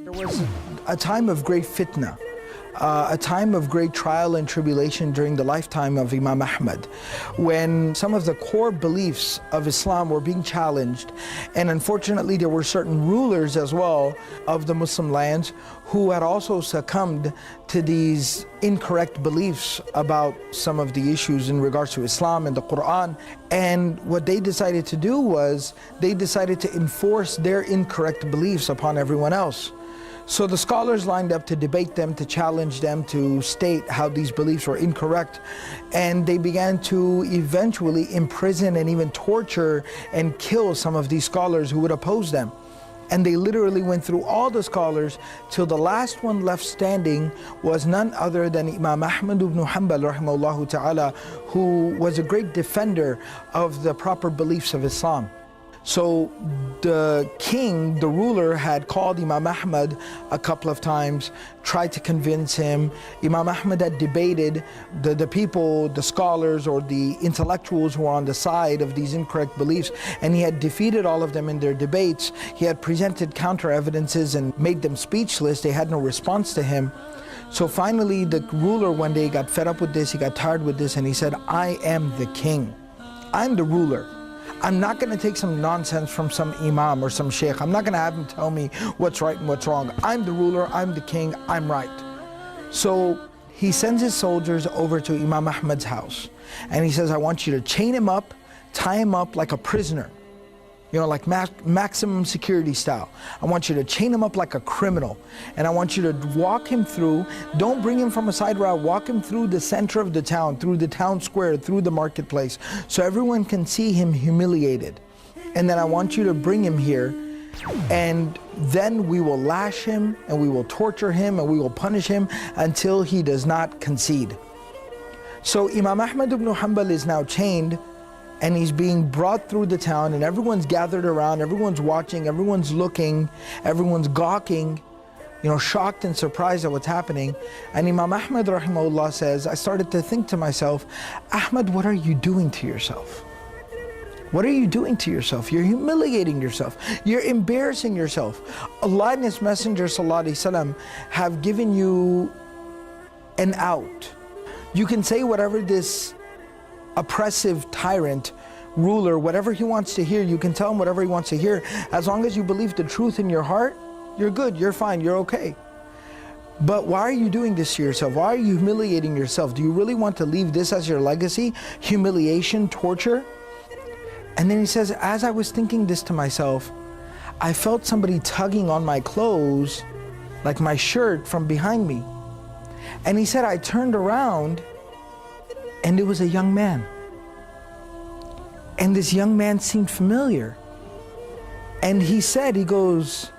There was a time of great fitna, a time of great trial and tribulation during the lifetime of Imam Ahmad, when some of the core beliefs of Islam were being challenged, and unfortunately there were certain rulers as well of the Muslim lands who had also succumbed to these incorrect beliefs about some of the issues in regards to Islam and the Quran. And what they decided to do was they decided to enforce their incorrect beliefs upon everyone else. So the scholars lined up to debate them, to challenge them, to state how these beliefs were incorrect. And they began to eventually imprison and even torture and kill some of these scholars who would oppose them. And they literally went through all the scholars till the last one left standing was none other than Imam Ahmad ibn Hanbal rahimahullah ta'ala, who was a great defender of the proper beliefs of Islam. So the king, the ruler, had called Imam Ahmad a couple of times, tried to convince him. Imam Ahmad had debated the people, the scholars or the intellectuals who were on the side of these incorrect beliefs, and he had defeated all of them in their debates. He had presented counter evidences and made them speechless. They had no response to him. So finally the ruler one day got fed up with this, he got tired with this, and he said, I am the king, I'm the ruler. I'm not going to take some nonsense from some imam or some sheikh. I'm not going to have him tell me what's right and what's wrong. I'm the ruler, I'm the king, I'm right. So he sends his soldiers over to Imam Ahmad's house. And he says, I want you to chain him up, tie him up like a prisoner. You know, like maximum security style. I want you to chain him up like a criminal. And I want you to walk him through, don't bring him from a side route, walk him through the center of the town, through the town square, through the marketplace, so everyone can see him humiliated. And then I want you to bring him here, and then we will lash him, and we will torture him, and we will punish him until he does not concede. So Imam Ahmad ibn Hanbal is now chained, and he's being brought through the town, and everyone's gathered around, everyone's watching, everyone's looking, everyone's gawking, you know, shocked and surprised at what's happening. And Imam Ahmad rahimahullah says, I started to think to myself, Ahmad, what are you doing to yourself? What are you doing to yourself? You're humiliating yourself. You're embarrassing yourself. Allah and His Messenger sallallahu alaihi wasallam have given you an out. You can say whatever this oppressive tyrant, ruler, whatever he wants to hear, you can tell him whatever he wants to hear. As long as you believe the truth in your heart, you're good, you're fine, you're okay. But why are you doing this to yourself? Why are you humiliating yourself? Do you really want to leave this as your legacy? Humiliation, torture? And then he says, as I was thinking this to myself, I felt somebody tugging on my clothes, like my shirt, from behind me. And he said, I turned around, and it was a young man. And this young man seemed familiar. And he said, he goes,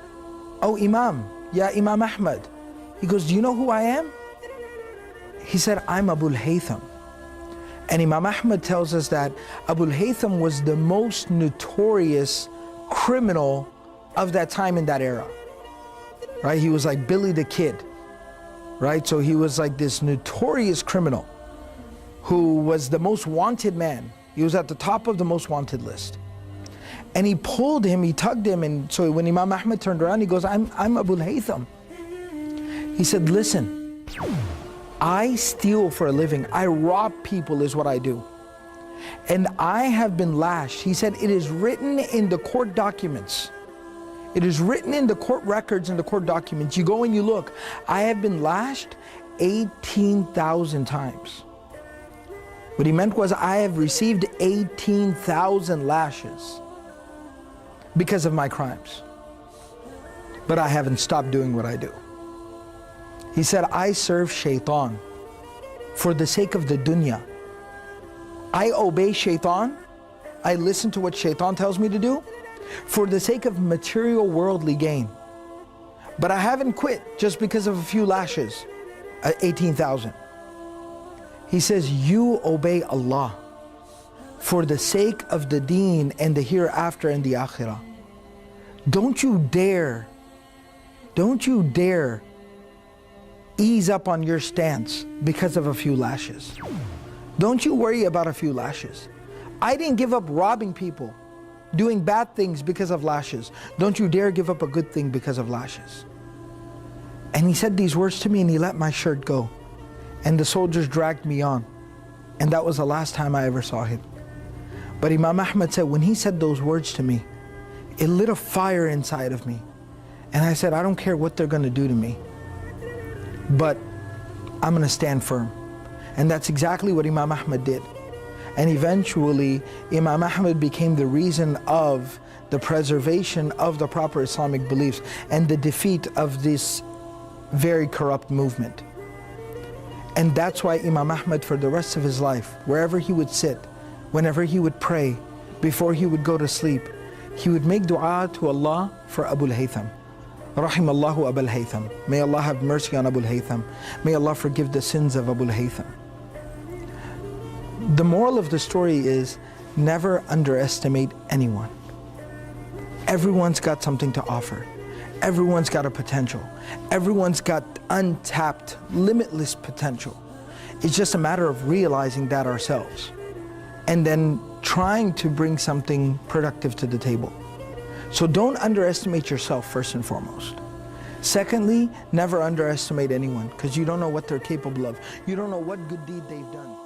oh Imam, ya Imam Ahmad. He goes, do you know who I am? He said, I'm Abul Haytham. And Imam Ahmad tells us that Abul Haytham was the most notorious criminal of that time in that era. Right? He was like Billy the Kid. Right? So he was like this notorious criminal who was the most wanted man. He was at the top of the most wanted list. And he pulled him, he tugged him, and so when Imam Ahmad turned around, he goes, I'm Abul Haytham. He said, listen, I steal for a living. I rob people is what I do. And I have been lashed. He said, it is written in the court documents. It is written in the court records and the court documents. You go and you look. I have been lashed 18,000 times. What he meant was, I have received 18,000 lashes because of my crimes. But I haven't stopped doing what I do. He said, I serve shaitan for the sake of the dunya. I obey shaitan. I listen to what shaitan tells me to do for the sake of material worldly gain. But I haven't quit just because of a few lashes, 18,000. He says, you obey Allah for the sake of the deen and the hereafter and the akhirah. Don't you dare ease up on your stance because of a few lashes. Don't you worry about a few lashes. I didn't give up robbing people, doing bad things because of lashes. Don't you dare give up a good thing because of lashes. And he said these words to me and he let my shirt go. And the soldiers dragged me on. And that was the last time I ever saw him. But Imam Ahmad said, when he said those words to me, it lit a fire inside of me. And I said, I don't care what they're going to do to me, but I'm going to stand firm. And that's exactly what Imam Ahmad did. And eventually, Imam Ahmad became the reason of the preservation of the proper Islamic beliefs and the defeat of this very corrupt movement. And that's why Imam Ahmad, for the rest of his life, wherever he would sit, whenever he would pray, before he would go to sleep, he would make dua to Allah for Abu al-Haytham. Rahimallahu Abu al-Haytham. May Allah have mercy on Abu al-Haytham. May Allah forgive the sins of Abu al-Haytham. The moral of the story is never underestimate anyone. Everyone's got something to offer. Everyone's got a potential. Everyone's got untapped, limitless potential. It's just a matter of realizing that ourselves and then trying to bring something productive to the table. So don't underestimate yourself first and foremost. Secondly, never underestimate anyone because you don't know what they're capable of. You don't know what good deed they've done.